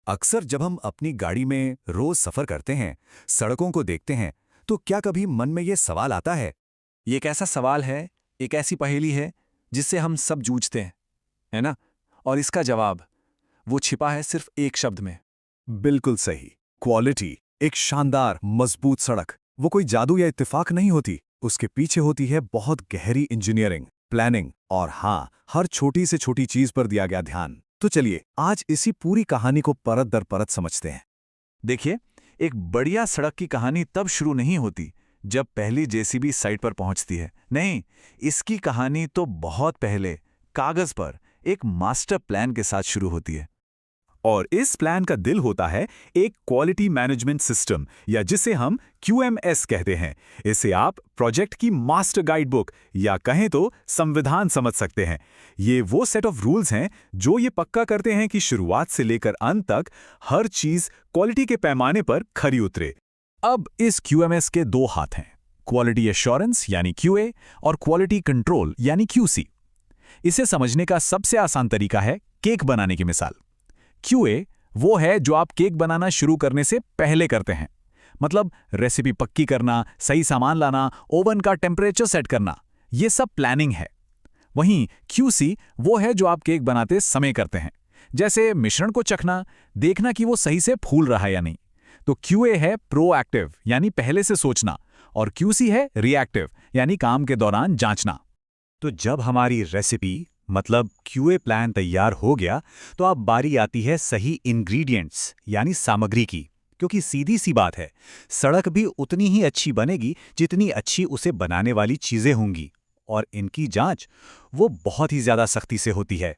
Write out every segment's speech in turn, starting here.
अक्सर जब हम अपनी गाड़ी में रोज सफर करते हैं, सड़कों को देखते हैं, तो क्या कभी मन में ये सवाल आता है? ये एक ऐसा सवाल है, एक ऐसी पहेली है, जिससे हम सब जूझते हैं, है ना? और इसका जवाब, वो छिपा है सिर्फ एक शब्द में। बिल्कुल सही। क्वालिटी। एक शानदार, मजबूत सड़क, वो कोई जादू या इत्तेफाक नहीं होती। उसके पीछे होती है बहुत गहरी इंजीनियरिंग, प्लानिंग और हाँ, हर छोटी से छोटी चीज पर दिया गया ध्यान। तो चलिए, आज इसी पूरी कहानी को परत दर परत समझते हैं। देखिए, एक बढ़िया सड़क की कहानी तब शुरू नहीं होती, जब पहली जेसीबी साइट पर पहुंचती है। नहीं, इसकी कहानी तो बहुत पहले, कागज पर, एक मास्टर प्लान के साथ शुरू होती है। और इस प्लान का दिल होता है एक क्वालिटी मैनेजमेंट सिस्टम, या जिसे हम QMS कहते हैं। इसे आप प्रोजेक्ट की मास्टर गाइड बुक या कहें तो संविधान समझ सकते हैं। ये वो सेट ऑफ रूल्स हैं जो ये पक्का करते हैं कि शुरुआत से लेकर अंत तक हर चीज क्वालिटी के पैमाने पर खरी उतरे। अब इस QMS के दो हाथ हैं, क्वालिटी एश्योरेंस यानी QA और क्वालिटी कंट्रोल यानी QC। इसे समझने का सबसे आसान तरीका है केक बनाने की मिसाल। QA वो है जो आप केक बनाना शुरू करने से पहले करते हैं, मतलब रेसिपी पक्की करना, सही सामान लाना, ओवन का टेम्परेचर सेट करना, ये सब प्लानिंग है। वहीं QC वो है जो आप केक बनाते समय करते हैं, जैसे मिश्रण को चखना, देखना कि वो सही से फूल रहा है या नहीं। तो QA है प्रोएक्टिव यानी पहले से सोचना, और QC है रिएक्टिव यानी काम के दौरान जांचना। तो जब हमारी रेसिपी मतलब QA प्लान तैयार हो गया, तो अब बारी आती है सही इंग्रेडिएंट्स यानी सामग्री की। क्योंकि सीधी सी बात है, सड़क भी उतनी ही अच्छी बनेगी जितनी अच्छी उसे बनाने वाली चीजें होंगी, और इनकी जांच वो बहुत ही ज्यादा सख्ती से होती है।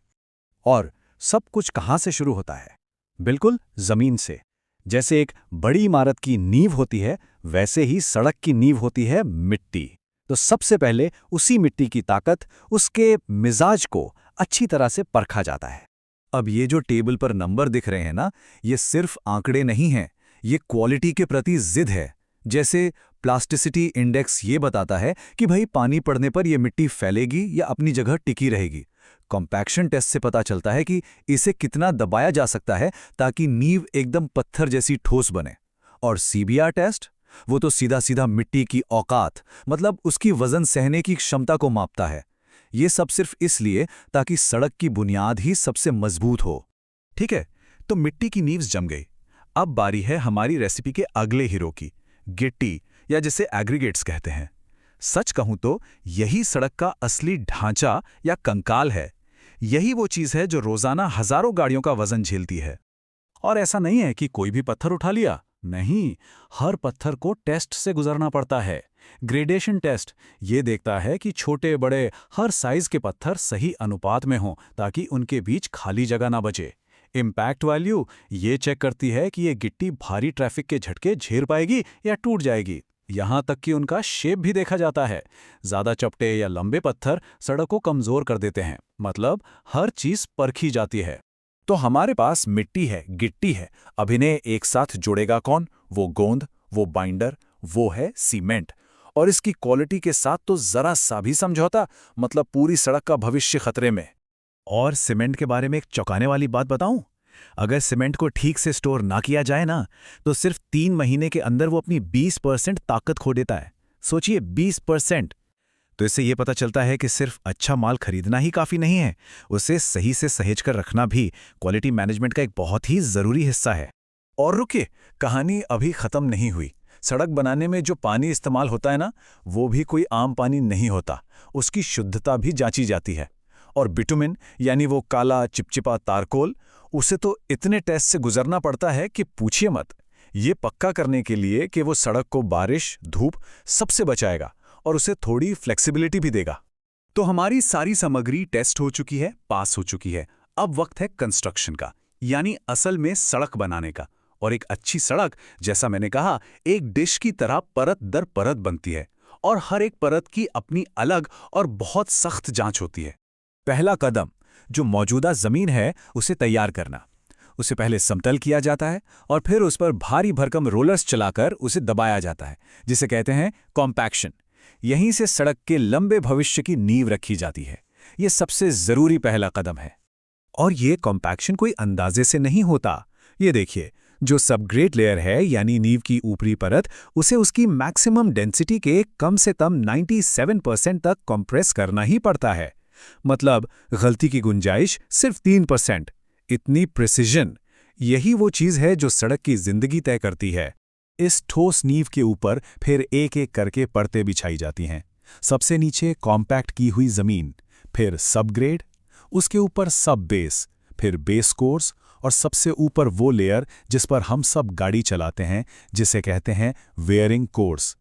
और सब कुछ कहाँ से शुरू होता है? बिल्कुल जमीन से। जैसे एक बड़ी इमारत की नींव होती है, वैसे ही सड़क की नींव होती है मिट्टी। तो सबसे पहले उसी मिट्टी की ताकत, उसके मिजाज को अच्छी तरह से परखा जाता है। अब ये जो टेबल पर नंबर दिख रहे हैं ना, ये सिर्फ आंकड़े नहीं हैं, ये क्वालिटी के प्रति जिद है। जैसे प्लास्टिसिटी इंडेक्स ये बताता है कि भाई पानी पड़ने पर ये मिट्टी फैलेगी या अपनी जगह टिकी रहेगी। कॉम्पैक्शन टेस्ट से पता चलता है कि इसे कितना दबाया जा सकता है ताकि नींव एकदम पत्थर जैसी ठोस बने। और CBR टेस्ट, वो तो सीधा सीधा मिट्टी की औकात, मतलब उसकी वजन सहने की क्षमता को मापता है। ये सब सिर्फ इसलिए ताकि सड़क की बुनियाद ही सबसे मजबूत हो। ठीक है, तो मिट्टी की नींव जम गई। अब बारी है हमारी रेसिपी के अगले हीरो की, गिट्टी, या जिसे एग्रीगेट्स कहते हैं। सच कहूं तो यही सड़क का असली ढांचा या कंकाल है। यही वो चीज है जो रोजाना हजारों गाड़ियों का वजन झेलती है। और ऐसा नहीं है कि कोई भी पत्थर उठा लिया, नहीं, हर पत्थर को टेस्ट से गुजरना पड़ता है। ग्रेडेशन टेस्ट ये देखता है कि छोटे बड़े हर साइज के पत्थर सही अनुपात में हों ताकि उनके बीच खाली जगह ना बचे। इम्पैक्ट वैल्यू ये चेक करती है कि ये गिट्टी भारी ट्रैफिक के झटके झेल पाएगी या टूट जाएगी। यहाँ तक कि उनका शेप भी देखा जाता है। ज्यादा चपटे या लंबे पत्थर सड़क को कमजोर कर देते हैं, मतलब हर चीज परखी जाती है। तो हमारे पास मिट्टी है, गिट्टी है, अभिनय एक साथ जुड़ेगा कौन? वो गोंद, वो बाइंडर, वो है सीमेंट। और इसकी क्वालिटी के साथ तो जरा सा भी समझौता, मतलब पूरी सड़क का भविष्य खतरे में। और सीमेंट के बारे में एक चौंकाने वाली बात बताऊं? अगर सीमेंट को ठीक से स्टोर ना किया जाए ना, तो सिर्फ 3 महीने के अंदर वो अपनी 20% ताकत खो देता है। सोचिए, 20%। तो इससे ये पता चलता है कि सिर्फ अच्छा माल खरीदना ही काफी नहीं है, उसे सही से सहेज कर रखना भी क्वालिटी मैनेजमेंट का एक बहुत ही जरूरी हिस्सा है। और रुकिए, कहानी अभी खत्म नहीं हुई। सड़क बनाने में जो पानी इस्तेमाल होता है ना, वो भी कोई आम पानी नहीं होता, उसकी शुद्धता भी जांची जाती है। और बिटुमिन यानी वो काला चिपचिपा तारकोल, उसे तो इतने टेस्ट से गुजरना पड़ता है कि पूछिए मत। ये पक्का करने के लिए कि वो सड़क को बारिश, धूप सबसे बचाएगा और उसे थोड़ी फ्लेक्सिबिलिटी भी देगा। तो हमारी सारी सामग्री टेस्ट हो चुकी है, पास हो चुकी है। अब वक्त है कंस्ट्रक्शन का, यानी असल में सड़क बनाने का। और एक अच्छी सड़क, जैसा मैंने कहा, एक डिश की तरह परत दर परत बनती है, और हर एक परत की अपनी अलग और बहुत सख्त जांच होती है। पहला कदम, जो मौजूदा जमीन है उसे तैयार करना। उसे पहले समतल किया जाता है और फिर उस पर भारी भरकम रोलर्स चलाकर उसे दबाया जाता है, जिसे कहते हैं कॉम्पैक्शन। यहीं से सड़क के लंबे भविष्य की नींव रखी जाती है। ये सबसे जरूरी पहला कदम है। और ये कॉम्पैक्शन कोई अंदाजे से नहीं होता। ये देखिए, जो सबग्रेड लेयर है यानी नींव की ऊपरी परत, उसे उसकी मैक्सिमम डेंसिटी के कम से कम 97% तक कंप्रेस करना ही पड़ता है। मतलब गलती की गुंजाइश सिर्फ 3%। इतनी प्रिसिजन, यही वो चीज़ है जो सड़क की जिंदगी तय करती है। इस ठोस नींव के ऊपर फिर एक एक करके परतें बिछाई जाती हैं। सबसे नीचे कॉम्पैक्ट की हुई जमीन, फिर सबग्रेड, उसके ऊपर सब बेस, फिर बेस कोर्स और सबसे ऊपर वो लेयर जिस पर हम सब गाड़ी चलाते हैं, जिसे कहते हैं वेयरिंग कोर्स।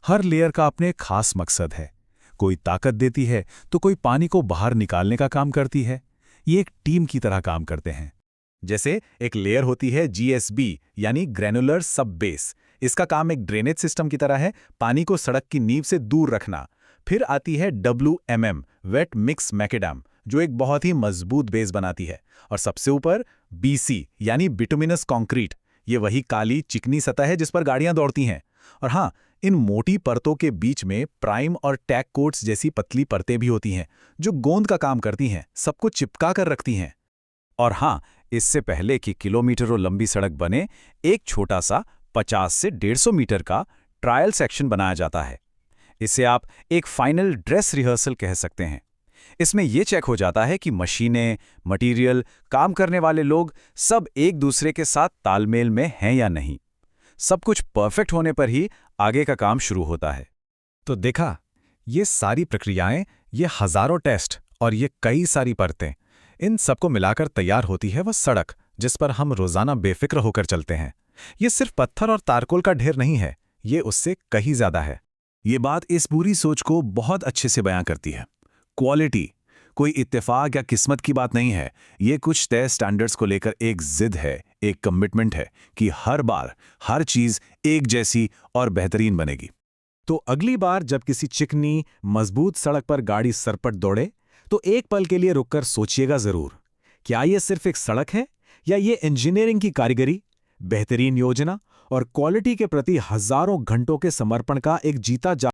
हर लेयर का अपने खास मकसद है। कोई ताकत देती है तो कोई पानी को बाहर निकालने का काम करती है। ये एक टीम की तरह काम करते हैं। जैसे एक लेयर होती है GSB यानी ग्रैनुलर सब बेस। इसका काम एक ड्रेनेज सिस्टम की तरह है, पानी को सड़क की नींव से दूर रखना। फिर आती है WMM वेट मिक्स मैकेडम, जो एक बहुत ही मजबूत बेस बनाती है। और सबसे ऊपर BC यानी बिटुमिनस कंक्रीट। ये वही काली चिकनी सतह है जिस पर गाड़ियां दौड़ती हैं। और हाँ, इन मोटी परतों के बीच में प्राइम और टैग कोट्स जैसी पतली परतें भी होती हैं, जो गोंद का काम करती हैं, सबको चिपका कर रखती हैं। और हाँ, इससे पहले कि किलोमीटरों लंबी सड़क बने, एक छोटा सा 50 से 150 मीटर का ट्रायल सेक्शन बनाया जाता है। इसे आप एक फाइनल ड्रेस रिहर्सल कह सकते हैं। इसमें यह चेक हो जाता है कि मशीनें, मटेरियल, काम करने वाले लोग सब एक दूसरे के साथ तालमेल में हैं या नहीं। सब कुछ परफेक्ट होने पर ही आगे का काम शुरू होता है। तो देखा, ये सारी प्रक्रियाएं, ये हजारों टेस्ट और ये कई सारी परतें, इन सबको मिलाकर तैयार होती है वह सड़क जिस पर हम रोजाना बेफिक्र होकर चलते हैं। ये सिर्फ पत्थर और तारकोल का ढेर नहीं है, ये उससे कहीं ज्यादा है। ये बात इस पूरी सोच को बहुत अच्छे से बयां करती है। क्वालिटी कोई इत्तेफाक या किस्मत की बात नहीं है। ये कुछ तय स्टैंडर्ड्स को लेकर एक जिद है, एक कमिटमेंट है कि हर बार हर चीज एक जैसी और बेहतरीन बनेगी। तो अगली बार जब किसी चिकनी, मजबूत सड़क पर गाड़ी सरपट दौड़े, तो एक पल के लिए रुककर सोचिएगा जरूर, क्या ये सिर्फ एक सड़क है या ये इंजीनियरिंग की कारीगरी, बेहतरीन योजना और क्वालिटी के प्रति हजारों घंटों के समर्पण का एक जीता